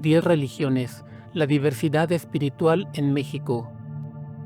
10 religiones, la diversidad espiritual en México.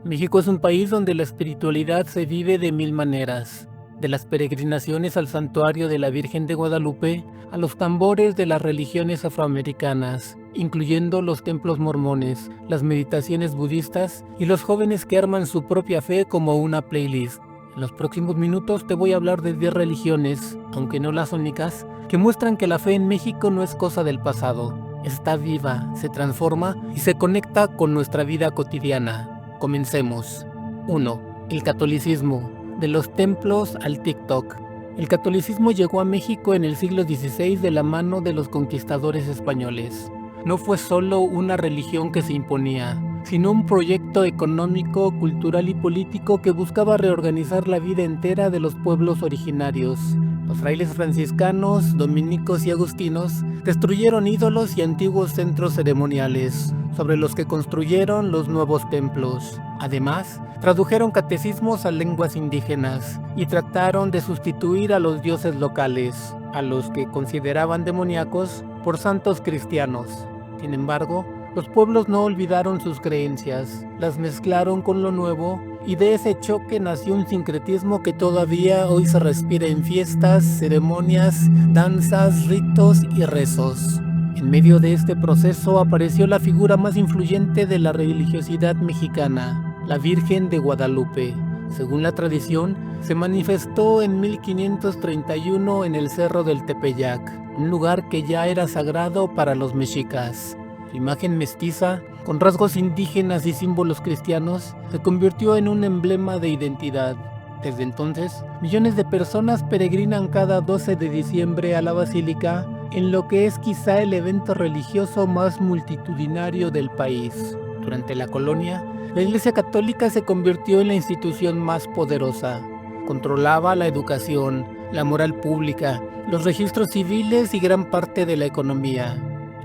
México es un país donde la espiritualidad se vive de mil maneras, de las peregrinaciones al santuario de la Virgen de Guadalupe a los tambores de las religiones afroamericanas, incluyendo los templos mormones, las meditaciones budistas y los jóvenes que arman su propia fe como una playlist. En los próximos minutos te voy a hablar de 10 religiones, aunque no las únicas, que muestran que la fe en México no es cosa del pasado. Está viva, se transforma y se conecta con nuestra vida cotidiana. Comencemos. 1. El catolicismo. De los templos al TikTok. El catolicismo llegó a México en el siglo XVI de la mano de los conquistadores españoles. No fue solo una religión que se imponía, sino un proyecto económico, cultural y político que buscaba reorganizar la vida entera de los pueblos originarios. Los frailes franciscanos, dominicos y agustinos destruyeron ídolos y antiguos centros ceremoniales, sobre los que construyeron los nuevos templos. Además, tradujeron catecismos a lenguas indígenas y trataron de sustituir a los dioses locales, a los que consideraban demoníacos, por santos cristianos. Sin embargo, los pueblos no olvidaron sus creencias, las mezclaron con lo nuevo y de ese choque nació un sincretismo que todavía hoy se respira en fiestas, ceremonias, danzas, ritos y rezos. En medio de este proceso apareció la figura más influyente de la religiosidad mexicana, la Virgen de Guadalupe. Según la tradición, se manifestó en 1531 en el Cerro del Tepeyac, un lugar que ya era sagrado para los mexicas. Su imagen mestiza, con rasgos indígenas y símbolos cristianos, se convirtió en un emblema de identidad. Desde entonces, millones de personas peregrinan cada 12 de diciembre a la Basílica, en lo que es quizá el evento religioso más multitudinario del país. Durante la colonia, la Iglesia Católica se convirtió en la institución más poderosa. Controlaba la educación, la moral pública, los registros civiles y gran parte de la economía.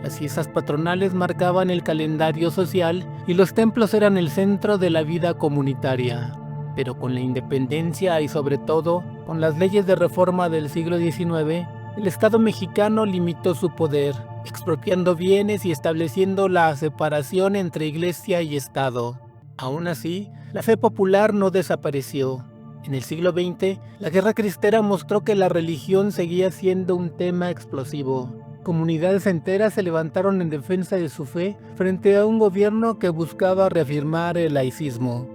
Las fiestas patronales marcaban el calendario social y los templos eran el centro de la vida comunitaria. Pero con la independencia y sobre todo con las leyes de reforma del siglo XIX, el Estado mexicano limitó su poder, expropiando bienes y estableciendo la separación entre Iglesia y Estado. Aún así, la fe popular no desapareció. En el siglo XX, la Guerra Cristera mostró que la religión seguía siendo un tema explosivo. Comunidades enteras se levantaron en defensa de su fe frente a un gobierno que buscaba reafirmar el laicismo.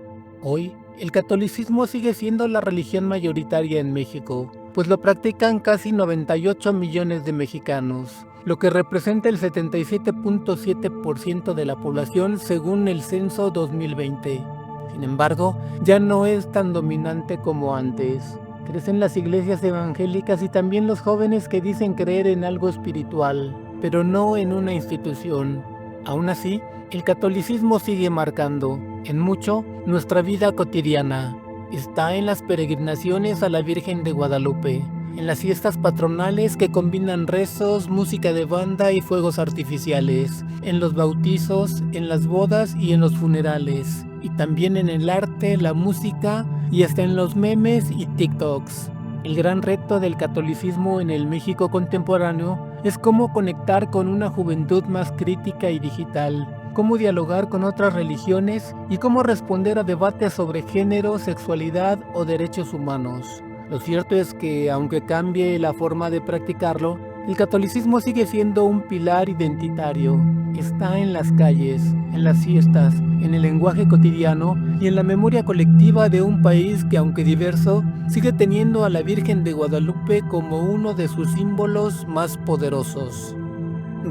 Hoy, el catolicismo sigue siendo la religión mayoritaria en México, pues lo practican casi 98 millones de mexicanos, lo que representa el 77.7% de la población según el censo 2020. Sin embargo, ya no es tan dominante como antes. Crecen las iglesias evangélicas y también los jóvenes que dicen creer en algo espiritual, pero no en una institución. Aún así, el catolicismo sigue marcando, en mucho, nuestra vida cotidiana. Está en las peregrinaciones a la Virgen de Guadalupe, en las fiestas patronales que combinan rezos, música de banda y fuegos artificiales, en los bautizos, en las bodas y en los funerales, y también en el arte, la música y hasta en los memes y TikToks. El gran reto del catolicismo en el México contemporáneo es cómo conectar con una juventud más crítica y digital, cómo dialogar con otras religiones y cómo responder a debates sobre género, sexualidad o derechos humanos. Lo cierto es que, aunque cambie la forma de practicarlo, el catolicismo sigue siendo un pilar identitario. Está en las calles, en las fiestas, en el lenguaje cotidiano y en la memoria colectiva de un país que, aunque diverso, sigue teniendo a la Virgen de Guadalupe como uno de sus símbolos más poderosos.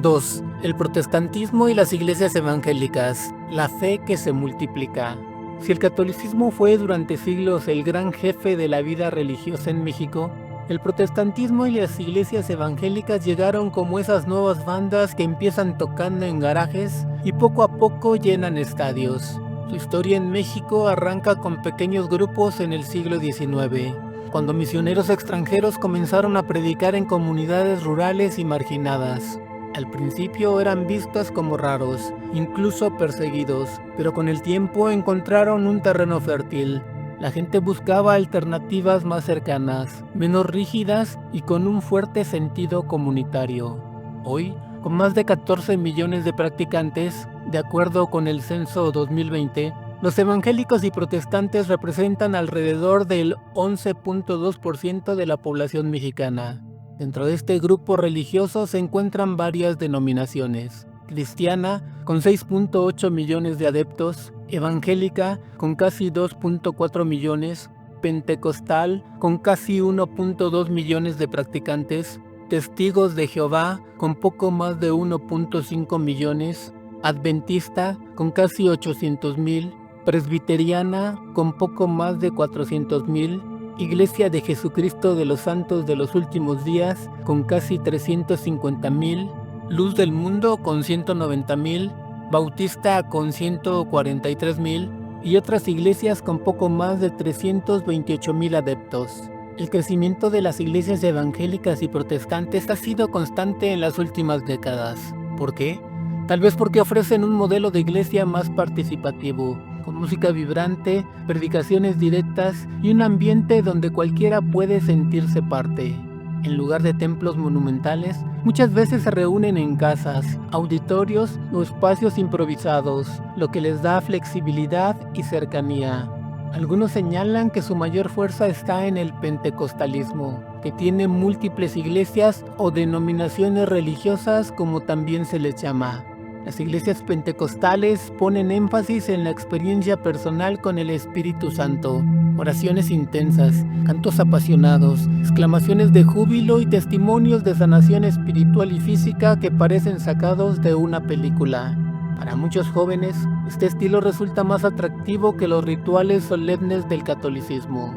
2. El protestantismo y las iglesias evangélicas, la fe que se multiplica. Si el catolicismo fue durante siglos el gran jefe de la vida religiosa en México, el protestantismo y las iglesias evangélicas llegaron como esas nuevas bandas que empiezan tocando en garajes y poco a poco llenan estadios. Su historia en México arranca con pequeños grupos en el siglo XIX, cuando misioneros extranjeros comenzaron a predicar en comunidades rurales y marginadas. Al principio eran vistos como raros, incluso perseguidos, pero con el tiempo encontraron un terreno fértil. La gente buscaba alternativas más cercanas, menos rígidas y con un fuerte sentido comunitario. Hoy, Con más de 14 millones de practicantes, de acuerdo con el censo 2020, los evangélicos y protestantes representan alrededor del 11.2% de la población mexicana. Dentro de este grupo religioso se encuentran varias denominaciones: cristiana, con 6.8 millones de adeptos; evangélica, con casi 2.4 millones; pentecostal, con casi 1.2 millones de practicantes; testigos de Jehová, con poco más de 1.5 millones; adventista, con casi 800,000; presbiteriana, con poco más de 400,000; Iglesia de Jesucristo de los Santos de los Últimos Días, con casi 350,000; Luz del Mundo, con 190,000; Bautista, con 143,000, y otras iglesias con poco más de 328,000 adeptos. El crecimiento de las iglesias evangélicas y protestantes ha sido constante en las últimas décadas. ¿Por qué? Tal vez porque ofrecen un modelo de iglesia más participativo, con música vibrante, predicaciones directas y un ambiente donde cualquiera puede sentirse parte. En lugar de templos monumentales, muchas veces se reúnen en casas, auditorios o espacios improvisados, lo que les da flexibilidad y cercanía. Algunos señalan que su mayor fuerza está en el pentecostalismo, que tiene múltiples iglesias o denominaciones religiosas, como también se les llama. Las iglesias pentecostales ponen énfasis en la experiencia personal con el Espíritu Santo, oraciones intensas, cantos apasionados, exclamaciones de júbilo y testimonios de sanación espiritual y física que parecen sacados de una película. Para muchos jóvenes, este estilo resulta más atractivo que los rituales solemnes del catolicismo.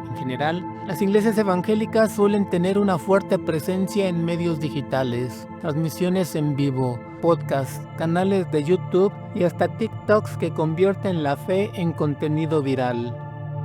En general, las iglesias evangélicas suelen tener una fuerte presencia en medios digitales, transmisiones en vivo, podcasts, canales de YouTube y hasta TikToks que convierten la fe en contenido viral.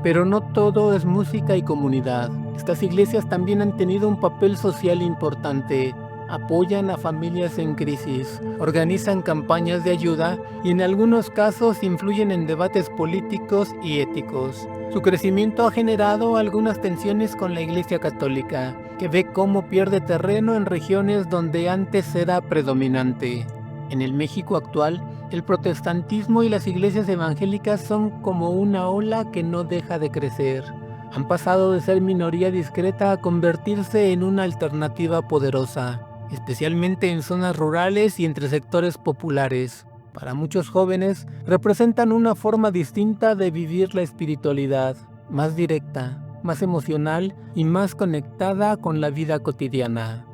Pero no todo es música y comunidad. Estas iglesias también han tenido un papel social importante. Apoyan a familias en crisis, organizan campañas de ayuda y en algunos casos influyen en debates políticos y éticos. Su crecimiento ha generado algunas tensiones con la Iglesia Católica, que ve cómo pierde terreno en regiones donde antes era predominante. En el México actual, el protestantismo y las iglesias evangélicas son como una ola que no deja de crecer. Han pasado de ser minoría discreta a convertirse en una alternativa poderosa, especialmente en zonas rurales y entre sectores populares. Para muchos jóvenes, representan una forma distinta de vivir la espiritualidad, más directa, más emocional y más conectada con la vida cotidiana.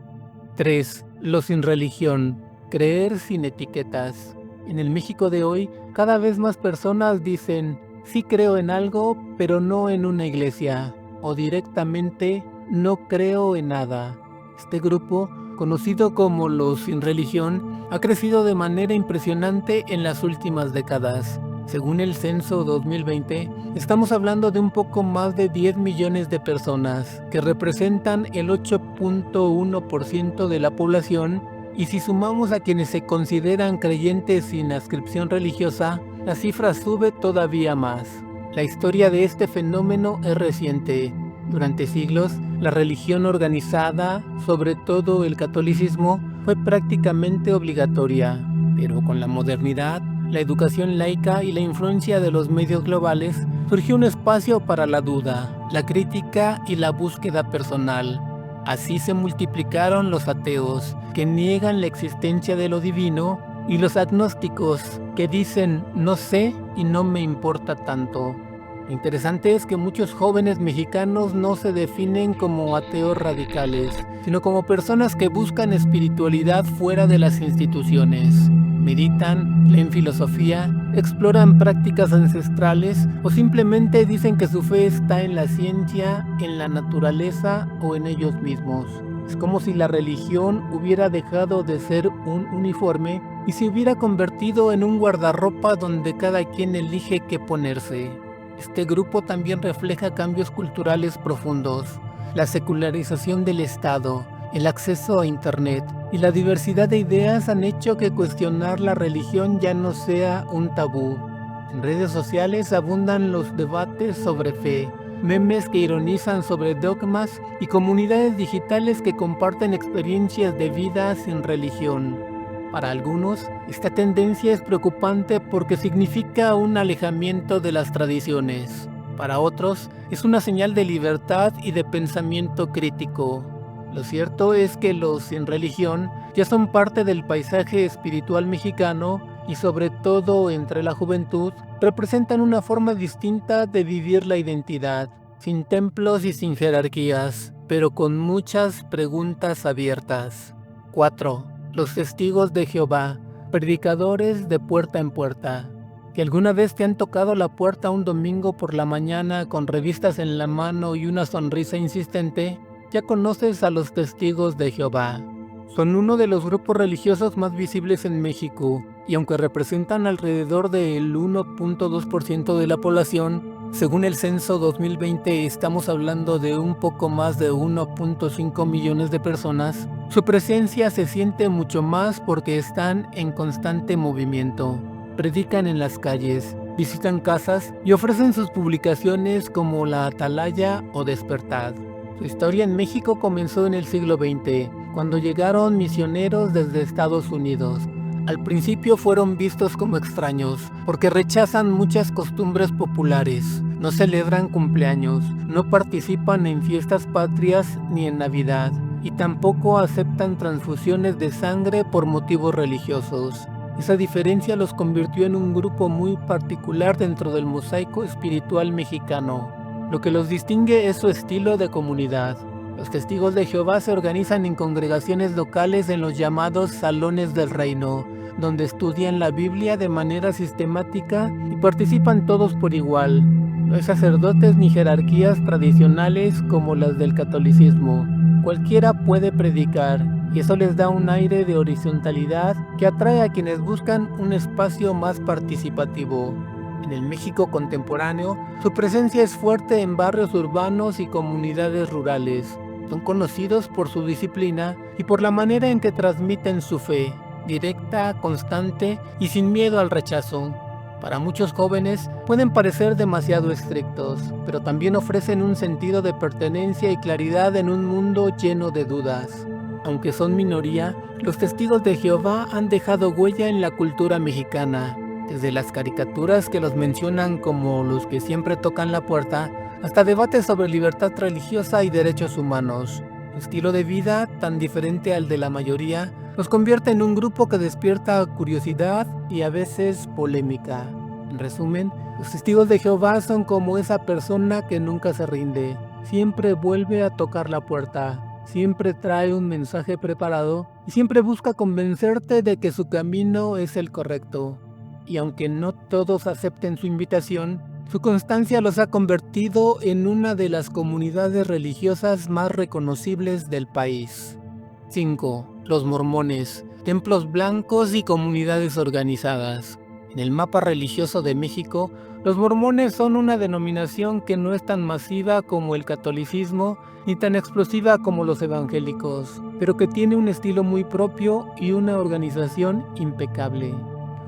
3. Los sin religión. Creer sin etiquetas. En el México de hoy, cada vez más personas dicen: sí creo en algo, pero no en una iglesia, o directamente, no creo en nada. Este grupo, conocido como los sin religión, ha crecido de manera impresionante en las últimas décadas. Según el censo 2020, estamos hablando de un poco más de 10 millones de personas, que representan el 8.1% de la población, y si sumamos a quienes se consideran creyentes sin adscripción religiosa, la cifra sube todavía más. La historia de este fenómeno es reciente. Durante siglos, la religión organizada, sobre todo el catolicismo, fue prácticamente obligatoria, pero con la modernidad, la educación laica y la influencia de los medios globales, surgió un espacio para la duda, la crítica y la búsqueda personal. Así se multiplicaron los ateos, que niegan la existencia de lo divino, y los agnósticos, que dicen no sé y no me importa tanto. Lo interesante es que muchos jóvenes mexicanos no se definen como ateos radicales, sino como personas que buscan espiritualidad fuera de las instituciones. Meditan, leen filosofía, exploran prácticas ancestrales o simplemente dicen que su fe está en la ciencia, en la naturaleza o en ellos mismos. Es como si la religión hubiera dejado de ser un uniforme y se hubiera convertido en un guardarropa donde cada quien elige qué ponerse. Este grupo también refleja cambios culturales profundos, la secularización del Estado, el acceso a Internet y la diversidad de ideas han hecho que cuestionar la religión ya no sea un tabú. En redes sociales abundan los debates sobre fe, memes que ironizan sobre dogmas y comunidades digitales que comparten experiencias de vida sin religión. Para algunos, esta tendencia es preocupante porque significa un alejamiento de las tradiciones. Para otros, es una señal de libertad y de pensamiento crítico. Lo cierto es que los sin religión ya son parte del paisaje espiritual mexicano y sobre todo entre la juventud representan una forma distinta de vivir la identidad, sin templos y sin jerarquías, pero con muchas preguntas abiertas. 4. Los testigos de Jehová, predicadores de puerta en puerta. ¿Que alguna vez te han tocado la puerta un domingo por la mañana con revistas en la mano y una sonrisa insistente? Ya conoces a los testigos de Jehová. Son uno de los grupos religiosos más visibles en México, y aunque representan alrededor del 1.2% de la población, según el censo 2020 estamos hablando de un poco más de 1.5 millones de personas, su presencia se siente mucho más porque están en constante movimiento. Predican en las calles, visitan casas y ofrecen sus publicaciones como La Atalaya o Despertad. Su historia en México comenzó en el siglo XX, cuando llegaron misioneros desde Estados Unidos. Al principio fueron vistos como extraños, porque rechazan muchas costumbres populares, no celebran cumpleaños, no participan en fiestas patrias ni en Navidad, y tampoco aceptan transfusiones de sangre por motivos religiosos. Esa diferencia los convirtió en un grupo muy particular dentro del mosaico espiritual mexicano. Lo que los distingue es su estilo de comunidad. Los testigos de Jehová se organizan en congregaciones locales en los llamados salones del reino, donde estudian la Biblia de manera sistemática y participan todos por igual. No hay sacerdotes ni jerarquías tradicionales como las del catolicismo. Cualquiera puede predicar, y eso les da un aire de horizontalidad que atrae a quienes buscan un espacio más participativo. En el México contemporáneo, su presencia es fuerte en barrios urbanos y comunidades rurales. Son conocidos por su disciplina y por la manera en que transmiten su fe, directa, constante y sin miedo al rechazo. Para muchos jóvenes pueden parecer demasiado estrictos, pero también ofrecen un sentido de pertenencia y claridad en un mundo lleno de dudas. Aunque son minoría, los testigos de Jehová han dejado huella en la cultura mexicana. Desde las caricaturas que los mencionan como los que siempre tocan la puerta, hasta debates sobre libertad religiosa y derechos humanos. Su estilo de vida, tan diferente al de la mayoría, los convierte en un grupo que despierta curiosidad y a veces polémica. En resumen, los testigos de Jehová son como esa persona que nunca se rinde, siempre vuelve a tocar la puerta, siempre trae un mensaje preparado y siempre busca convencerte de que su camino es el correcto. Y aunque no todos acepten su invitación, su constancia los ha convertido en una de las comunidades religiosas más reconocibles del país. 5. Los mormones, templos blancos y comunidades organizadas. En el mapa religioso de México, los mormones son una denominación que no es tan masiva como el catolicismo ni tan explosiva como los evangélicos, pero que tiene un estilo muy propio y una organización impecable.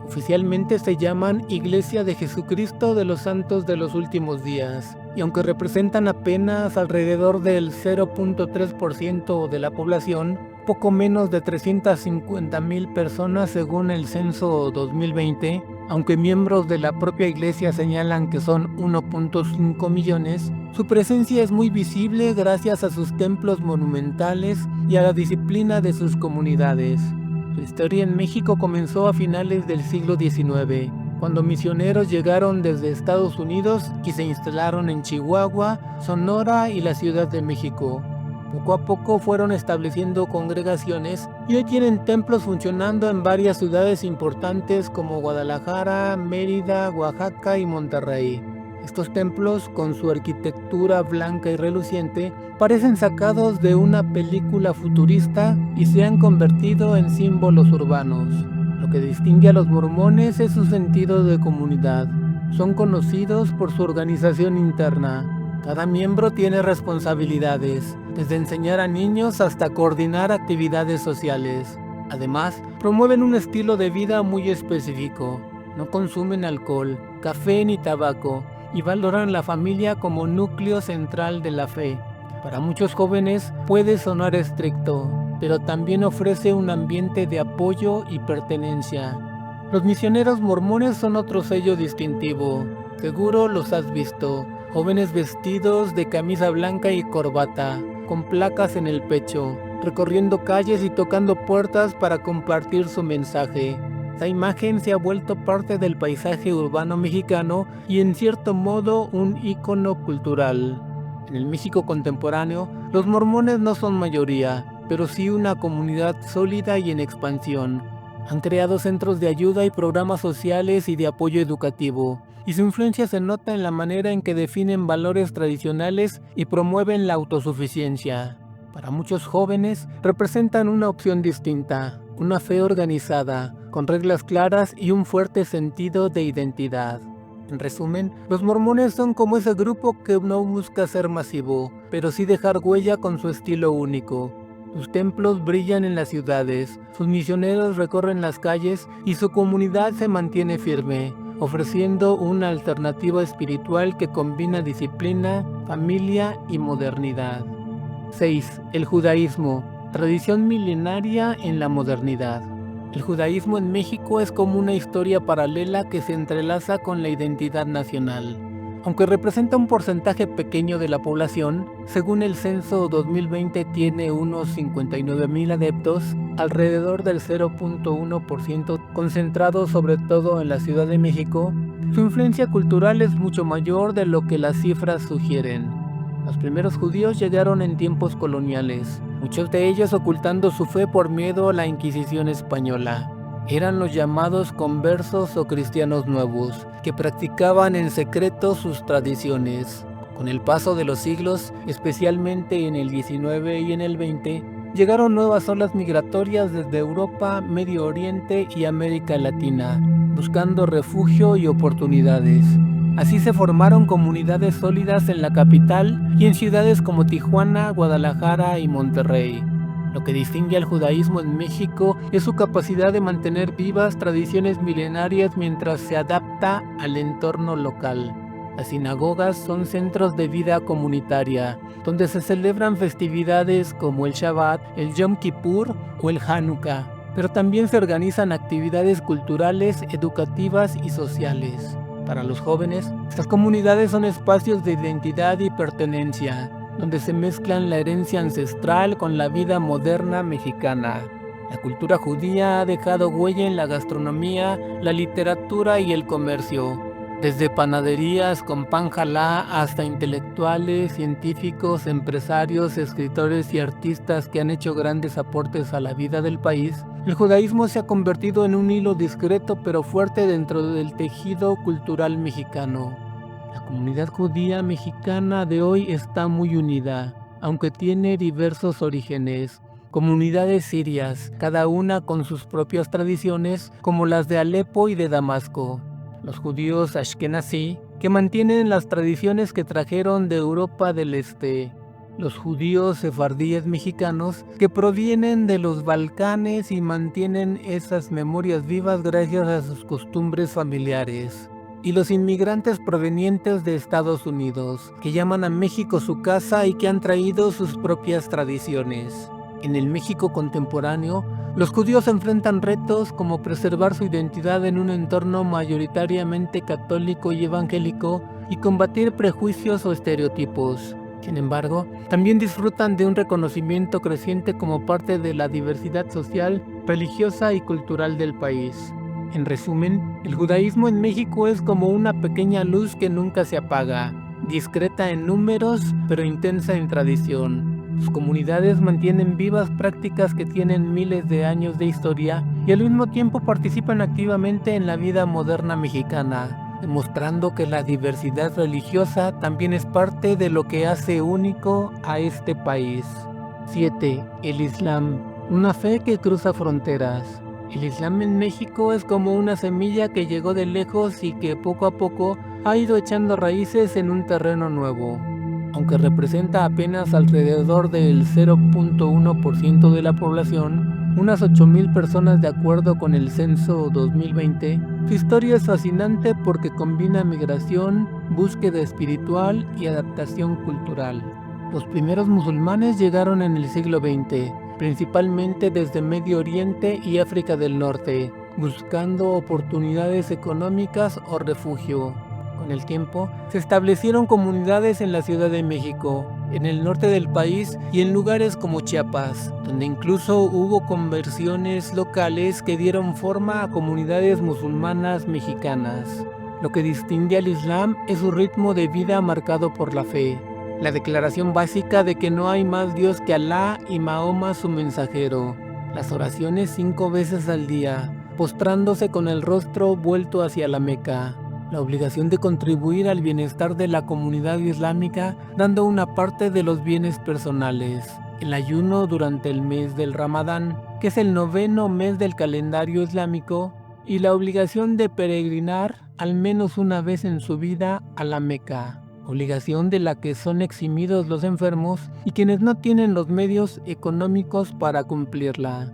Oficialmente se llaman Iglesia de Jesucristo de los Santos de los Últimos Días, y aunque representan apenas alrededor del 0.3% de la población, poco menos de 350,000 personas según el censo 2020, aunque miembros de la propia iglesia señalan que son 1.5 millones, su presencia es muy visible gracias a sus templos monumentales y a la disciplina de sus comunidades. Su historia en México comenzó a finales del siglo XIX, cuando misioneros llegaron desde Estados Unidos y se instalaron en Chihuahua, Sonora y la Ciudad de México. Poco a poco fueron estableciendo congregaciones y hoy tienen templos funcionando en varias ciudades importantes como Guadalajara, Mérida, Oaxaca y Monterrey. Estos templos, con su arquitectura blanca y reluciente, parecen sacados de una película futurista y se han convertido en símbolos urbanos. Lo que distingue a los mormones es su sentido de comunidad. Son conocidos por su organización interna. Cada miembro tiene responsabilidades, desde enseñar a niños hasta coordinar actividades sociales. Además, promueven un estilo de vida muy específico. No consumen alcohol, café ni tabaco, y valoran la familia como núcleo central de la fe. Para muchos jóvenes puede sonar estricto, pero también ofrece un ambiente de apoyo y pertenencia. Los misioneros mormones son otro sello distintivo. Seguro los has visto, jóvenes vestidos de camisa blanca y corbata, con placas en el pecho, recorriendo calles y tocando puertas para compartir su mensaje. Esta imagen se ha vuelto parte del paisaje urbano mexicano y en cierto modo un ícono cultural. En el México contemporáneo, los mormones no son mayoría, pero sí una comunidad sólida y en expansión. Han creado centros de ayuda y programas sociales y de apoyo educativo, y su influencia se nota en la manera en que definen valores tradicionales y promueven la autosuficiencia. Para muchos jóvenes, representan una opción distinta, una fe organizada, con reglas claras y un fuerte sentido de identidad. En resumen, los mormones son como ese grupo que no busca ser masivo, pero sí dejar huella con su estilo único. Sus templos brillan en las ciudades, sus misioneros recorren las calles y su comunidad se mantiene firme, ofreciendo una alternativa espiritual que combina disciplina, familia y modernidad. 6. El judaísmo, tradición milenaria en la modernidad. El judaísmo en México es como una historia paralela que se entrelaza con la identidad nacional. Aunque representa un porcentaje pequeño de la población, según el censo 2020 tiene unos 59,000 adeptos, alrededor del 0.1% concentrado sobre todo en la Ciudad de México, su influencia cultural es mucho mayor de lo que las cifras sugieren. Los primeros judíos llegaron en tiempos coloniales, muchos de ellos ocultando su fe por miedo a la Inquisición española. Eran los llamados conversos o cristianos nuevos, que practicaban en secreto sus tradiciones. Con el paso de los siglos, especialmente en el 19 y en el 20, llegaron nuevas olas migratorias desde Europa, Medio Oriente y América Latina, buscando refugio y oportunidades. Así se formaron comunidades sólidas en la capital y en ciudades como Tijuana, Guadalajara y Monterrey. Lo que distingue al judaísmo en México es su capacidad de mantener vivas tradiciones milenarias mientras se adapta al entorno local. Las sinagogas son centros de vida comunitaria, donde se celebran festividades como el Shabbat, el Yom Kippur o el Hanukkah, pero también se organizan actividades culturales, educativas y sociales. Para los jóvenes, estas comunidades son espacios de identidad y pertenencia, donde se mezclan la herencia ancestral con la vida moderna mexicana. La cultura judía ha dejado huella en la gastronomía, la literatura y el comercio, desde panaderías con pan jalá hasta intelectuales, científicos, empresarios, escritores y artistas que han hecho grandes aportes a la vida del país. El judaísmo se ha convertido en un hilo discreto pero fuerte dentro del tejido cultural mexicano. La comunidad judía mexicana de hoy está muy unida, aunque tiene diversos orígenes. Comunidades sirias, cada una con sus propias tradiciones, como las de Alepo y de Damasco. Los judíos ashkenazí, que mantienen las tradiciones que trajeron de Europa del Este. Los judíos sefardíes mexicanos, que provienen de los Balcanes y mantienen esas memorias vivas gracias a sus costumbres familiares. Y los inmigrantes provenientes de Estados Unidos, que llaman a México su casa y que han traído sus propias tradiciones. En el México contemporáneo, los judíos enfrentan retos como preservar su identidad en un entorno mayoritariamente católico y evangélico y combatir prejuicios o estereotipos. Sin embargo, también disfrutan de un reconocimiento creciente como parte de la diversidad social, religiosa y cultural del país. En resumen, el judaísmo en México es como una pequeña luz que nunca se apaga, discreta en números, pero intensa en tradición. Sus comunidades mantienen vivas prácticas que tienen miles de años de historia y al mismo tiempo participan activamente en la vida moderna mexicana, demostrando que la diversidad religiosa también es parte de lo que hace único a este país. 7. El Islam, una fe que cruza fronteras. El Islam en México es como una semilla que llegó de lejos y que poco a poco ha ido echando raíces en un terreno nuevo. Aunque representa apenas alrededor del 0.1% de la población, unas 8,000 personas de acuerdo con el censo 2020, su historia es fascinante porque combina migración, búsqueda espiritual y adaptación cultural. Los primeros musulmanes llegaron en el siglo XX, principalmente desde Medio Oriente y África del Norte, buscando oportunidades económicas o refugio. Con el tiempo, se establecieron comunidades en la Ciudad de México, en el norte del país y en lugares como Chiapas, donde incluso hubo conversiones locales que dieron forma a comunidades musulmanas mexicanas. Lo que distingue al Islam es su ritmo de vida marcado por la fe, la declaración básica de que no hay más Dios que Alá y Mahoma su mensajero, las oraciones 5 veces al día, postrándose con el rostro vuelto hacia la Meca, la obligación de contribuir al bienestar de la comunidad islámica dando una parte de los bienes personales, el ayuno durante el mes del Ramadán, que es el 9º mes del calendario islámico, y la obligación de peregrinar al menos una vez en su vida a la Meca, obligación de la que son eximidos los enfermos y quienes no tienen los medios económicos para cumplirla.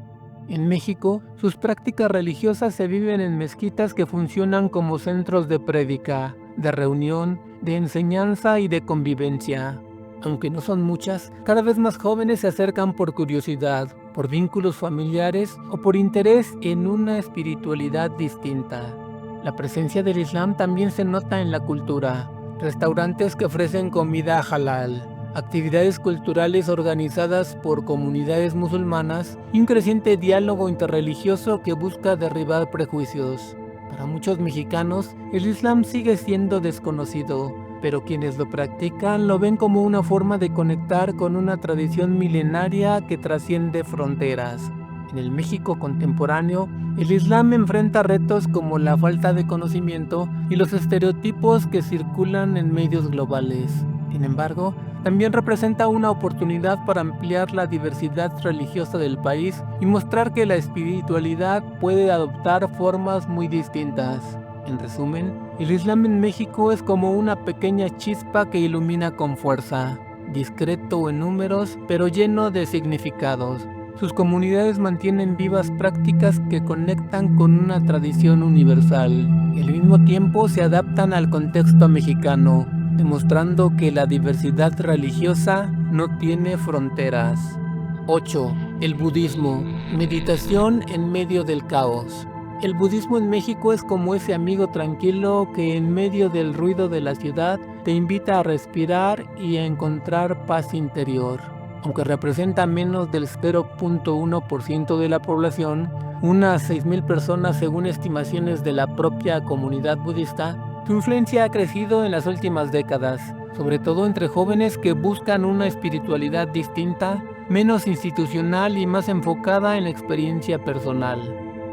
En México, sus prácticas religiosas se viven en mezquitas que funcionan como centros de prédica, de reunión, de enseñanza y de convivencia. Aunque no son muchas, cada vez más jóvenes se acercan por curiosidad, por vínculos familiares o por interés en una espiritualidad distinta. La presencia del Islam también se nota en la cultura. Restaurantes que ofrecen comida halal, actividades culturales organizadas por comunidades musulmanas y un creciente diálogo interreligioso que busca derribar prejuicios. Para muchos mexicanos, el Islam sigue siendo desconocido, pero quienes lo practican lo ven como una forma de conectar con una tradición milenaria que trasciende fronteras. En el México contemporáneo, el Islam enfrenta retos como la falta de conocimiento y los estereotipos que circulan en medios globales. Sin embargo, también representa una oportunidad para ampliar la diversidad religiosa del país y mostrar que la espiritualidad puede adoptar formas muy distintas. En resumen, el Islam en México es como una pequeña chispa que ilumina con fuerza, discreto en números, pero lleno de significados. Sus comunidades mantienen vivas prácticas que conectan con una tradición universal y al mismo tiempo se adaptan al contexto mexicano, demostrando que la diversidad religiosa no tiene fronteras. 8. El budismo. Meditación en medio del caos. El budismo en México es como ese amigo tranquilo que en medio del ruido de la ciudad te invita a respirar y a encontrar paz interior. Aunque representa menos del 0.1% de la población, unas 6,000 personas según estimaciones de la propia comunidad budista, su influencia ha crecido en las últimas décadas, sobre todo entre jóvenes que buscan una espiritualidad distinta, menos institucional y más enfocada en la experiencia personal.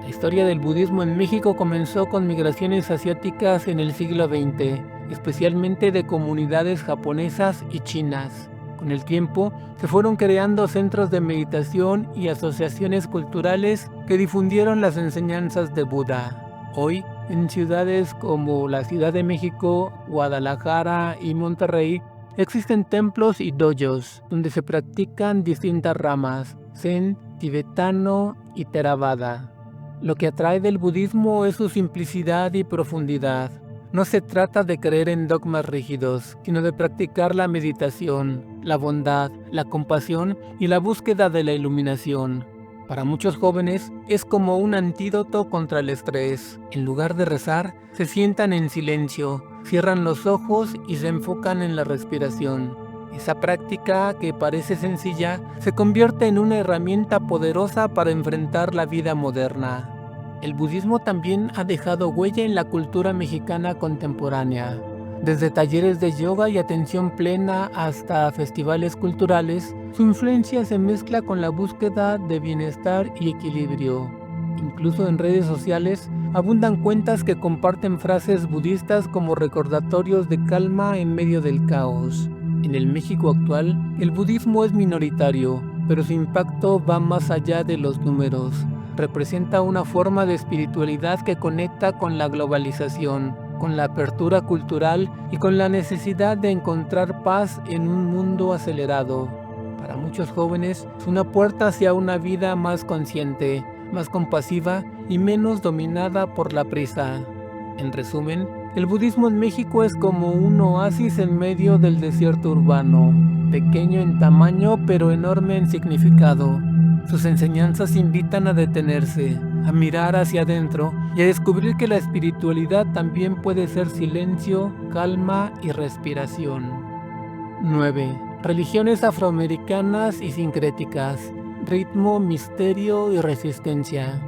La historia del budismo en México comenzó con migraciones asiáticas en el siglo XX, especialmente de comunidades japonesas y chinas. Con el tiempo, se fueron creando centros de meditación y asociaciones culturales que difundieron las enseñanzas de Buda. Hoy, en ciudades como la Ciudad de México, Guadalajara y Monterrey, existen templos y dojos donde se practican distintas ramas, Zen, tibetano y Theravada. Lo que atrae del budismo es su simplicidad y profundidad. No se trata de creer en dogmas rígidos, sino de practicar la meditación, la bondad, la compasión y la búsqueda de la iluminación. Para muchos jóvenes es como un antídoto contra el estrés. En lugar de rezar, se sientan en silencio, cierran los ojos y se enfocan en la respiración. Esa práctica, que parece sencilla, se convierte en una herramienta poderosa para enfrentar la vida moderna. El budismo también ha dejado huella en la cultura mexicana contemporánea. Desde talleres de yoga y atención plena hasta festivales culturales, su influencia se mezcla con la búsqueda de bienestar y equilibrio. Incluso en redes sociales abundan cuentas que comparten frases budistas como recordatorios de calma en medio del caos. En el México actual, el budismo es minoritario, pero su impacto va más allá de los números. Representa una forma de espiritualidad que conecta con la globalización, con la apertura cultural y con la necesidad de encontrar paz en un mundo acelerado. Para muchos jóvenes, es una puerta hacia una vida más consciente, más compasiva y menos dominada por la prisa. En resumen, el budismo en México es como un oasis en medio del desierto urbano, pequeño en tamaño pero enorme en significado. Sus enseñanzas invitan a detenerse, a mirar hacia adentro y a descubrir que la espiritualidad también puede ser silencio, calma y respiración. 9. Religiones afroamericanas y sincréticas. Ritmo, misterio y resistencia.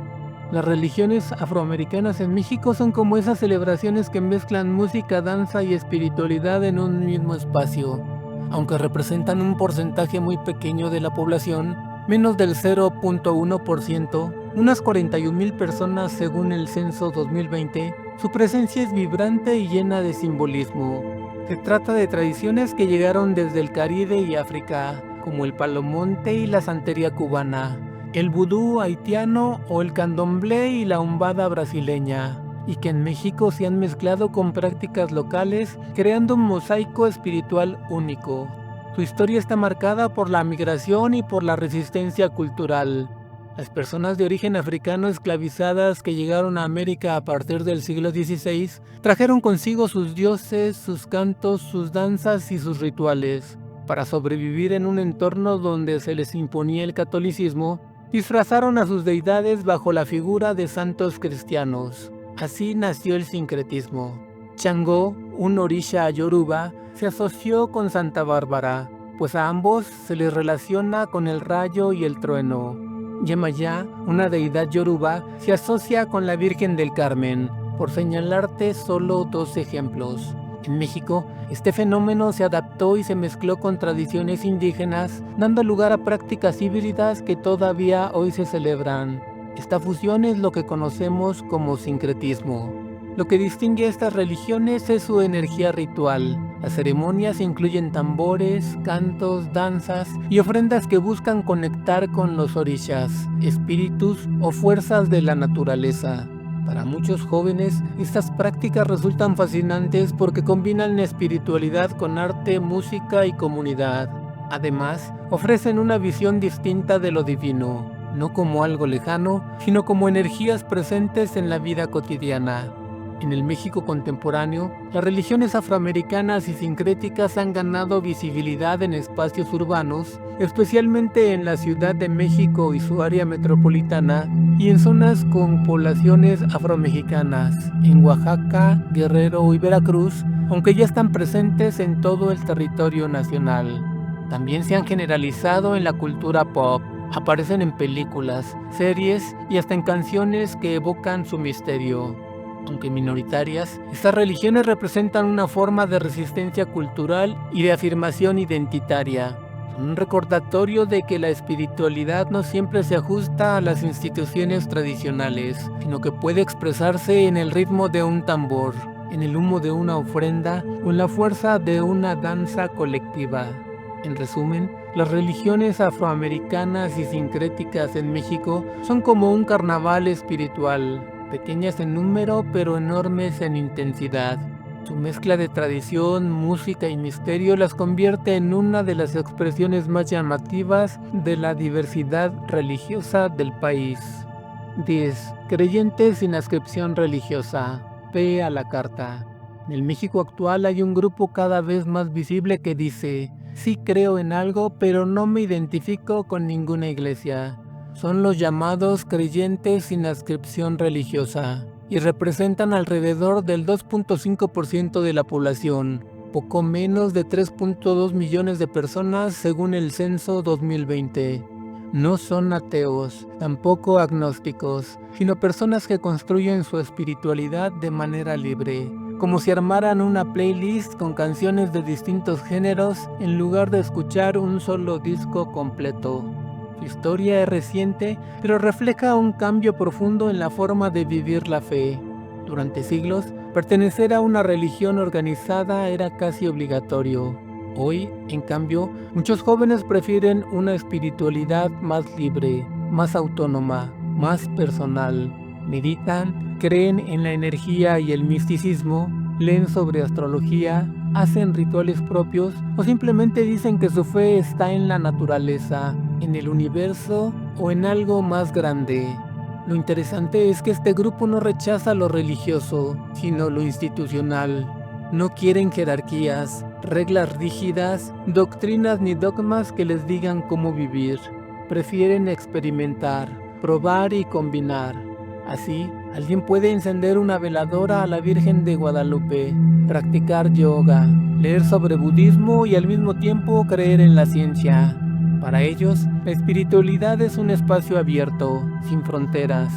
Las religiones afroamericanas en México son como esas celebraciones que mezclan música, danza y espiritualidad en un mismo espacio. Aunque representan un porcentaje muy pequeño de la población, menos del 0.1%, unas 41,000 personas según el censo 2020, su presencia es vibrante y llena de simbolismo. Se trata de tradiciones que llegaron desde el Caribe y África, como el palomonte y la santería cubana, el vudú haitiano o el candomblé y la umbada brasileña, y que en México se han mezclado con prácticas locales, creando un mosaico espiritual único. Su historia está marcada por la migración y por la resistencia cultural. Las personas de origen africano esclavizadas que llegaron a América a partir del siglo XVI trajeron consigo sus dioses, sus cantos, sus danzas y sus rituales. Para sobrevivir en un entorno donde se les imponía el catolicismo, disfrazaron a sus deidades bajo la figura de santos cristianos. Así nació el sincretismo. Changó, un orisha yoruba, se asoció con Santa Bárbara, pues a ambos se les relaciona con el rayo y el trueno. Yemayá, una deidad yoruba, se asocia con la Virgen del Carmen, por señalarte solo 2 ejemplos. En México, este fenómeno se adaptó y se mezcló con tradiciones indígenas, dando lugar a prácticas híbridas que todavía hoy se celebran. Esta fusión es lo que conocemos como sincretismo. Lo que distingue a estas religiones es su energía ritual. Las ceremonias incluyen tambores, cantos, danzas y ofrendas que buscan conectar con los orishas, espíritus o fuerzas de la naturaleza. Para muchos jóvenes, estas prácticas resultan fascinantes porque combinan espiritualidad con arte, música y comunidad. Además, ofrecen una visión distinta de lo divino, no como algo lejano, sino como energías presentes en la vida cotidiana. En el México contemporáneo, las religiones afroamericanas y sincréticas han ganado visibilidad en espacios urbanos, especialmente en la Ciudad de México y su área metropolitana, y en zonas con poblaciones afromexicanas, en Oaxaca, Guerrero y Veracruz, aunque ya están presentes en todo el territorio nacional. También se han generalizado en la cultura pop, aparecen en películas, series y hasta en canciones que evocan su misterio. Aunque minoritarias, estas religiones representan una forma de resistencia cultural y de afirmación identitaria. Son un recordatorio de que la espiritualidad no siempre se ajusta a las instituciones tradicionales, sino que puede expresarse en el ritmo de un tambor, en el humo de una ofrenda o en la fuerza de una danza colectiva. En resumen, las religiones afroamericanas y sincréticas en México son como un carnaval espiritual, pequeñas en número pero enormes en intensidad. Su mezcla de tradición, música y misterio las convierte en una de las expresiones más llamativas de la diversidad religiosa del país. 10. Creyentes sin adscripción religiosa. P a la carta. En el México actual hay un grupo cada vez más visible que dice: sí creo en algo, pero no me identifico con ninguna iglesia. Son los llamados creyentes sin adscripción religiosa y representan alrededor del 2.5% de la población, poco menos de 3.2 millones de personas según el censo 2020. No son ateos, tampoco agnósticos, sino personas que construyen su espiritualidad de manera libre, como si armaran una playlist con canciones de distintos géneros en lugar de escuchar un solo disco completo. Su historia es reciente, pero refleja un cambio profundo en la forma de vivir la fe. Durante siglos, pertenecer a una religión organizada era casi obligatorio. Hoy, en cambio, muchos jóvenes prefieren una espiritualidad más libre, más autónoma, más personal. Meditan, creen en la energía y el misticismo, leen sobre astrología, hacen rituales propios o simplemente dicen que su fe está en la naturaleza, en el universo o en algo más grande. Lo interesante es que este grupo no rechaza lo religioso, sino lo institucional. No quieren jerarquías, reglas rígidas, doctrinas ni dogmas que les digan cómo vivir. prefieren experimentar, probar y combinar. Así, alguien puede encender una veladora a la Virgen de Guadalupe, practicar yoga, leer sobre budismo y al mismo tiempo creer en la ciencia. Para ellos, la espiritualidad es un espacio abierto, sin fronteras.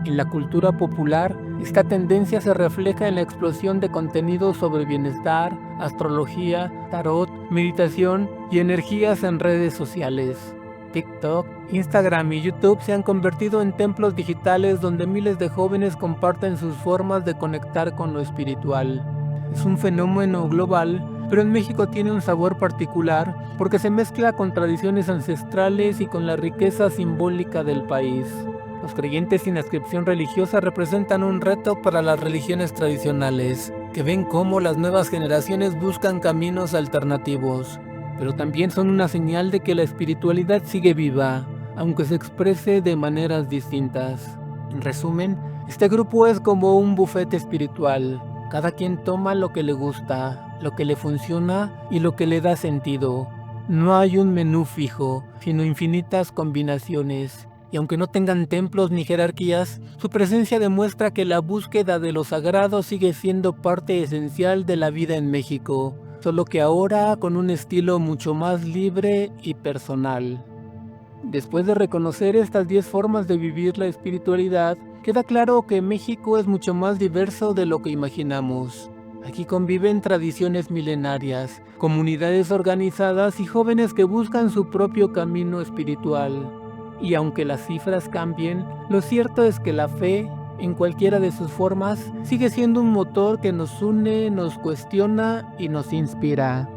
En la cultura popular, esta tendencia se refleja en la explosión de contenidos sobre bienestar, astrología, tarot, meditación y energías en redes sociales. TikTok, Instagram y YouTube se han convertido en templos digitales donde miles de jóvenes comparten sus formas de conectar con lo espiritual. Es un fenómeno global, pero en México tiene un sabor particular porque se mezcla con tradiciones ancestrales y con la riqueza simbólica del país. Los creyentes sin adscripción religiosa representan un reto para las religiones tradicionales, que ven cómo las nuevas generaciones buscan caminos alternativos, pero también son una señal de que la espiritualidad sigue viva, aunque se exprese de maneras distintas. En resumen, este grupo es como un buffet espiritual. Cada quien toma lo que le gusta, lo que le funciona y lo que le da sentido. No hay un menú fijo, sino infinitas combinaciones. Y aunque no tengan templos ni jerarquías, su presencia demuestra que la búsqueda de lo sagrado sigue siendo parte esencial de la vida en México, solo que ahora con un estilo mucho más libre y personal. Después de reconocer estas 10 formas de vivir la espiritualidad, queda claro que México es mucho más diverso de lo que imaginamos. Aquí conviven tradiciones milenarias, comunidades organizadas y jóvenes que buscan su propio camino espiritual. Y aunque las cifras cambien, lo cierto es que la fe, en cualquiera de sus formas, sigue siendo un motor que nos une, nos cuestiona y nos inspira.